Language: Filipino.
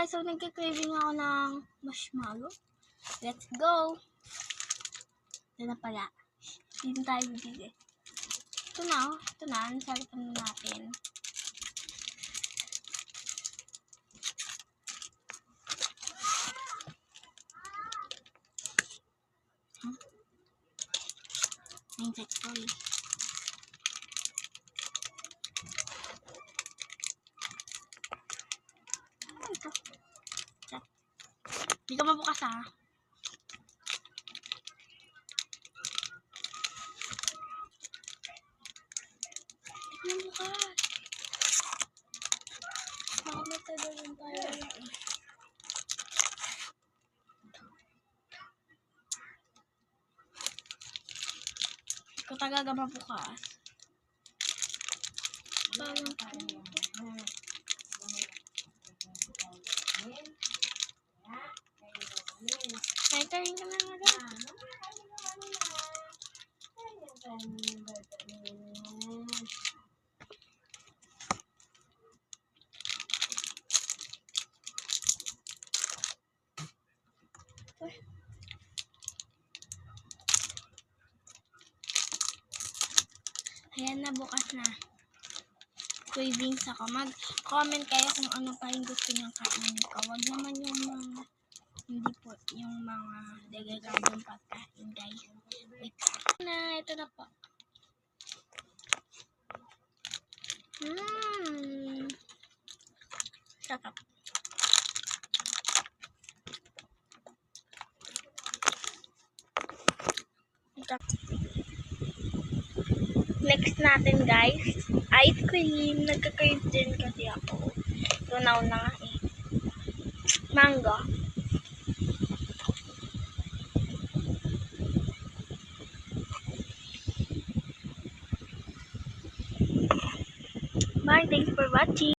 guys, so nagka-craving ako ng marshmallow. Let's go! Ito na pala. Dito tayo bibili. Ito na, oh. Ito na. Nasalipan na natin. Insect toy. Ito. Hindi ka mabukas ha. Hindi ka mabukas. Baka matagalan tayo. Hindi ko talaga mabukas. Parang Tayo ka na nga. Ayan na, bukas na. Cravings ako. Mag-comment kayo kung ano pa yung gusto niyang kainin ko. Wag naman yung mga, hindi po, yung mga delikadong pagkain, guys. Wait na, ito na po. Sarap. Next natin, guys, ice cream. Nagka-crave din kasi ako. Tunaw na nga eh. Mango. Bye, thanks for watching.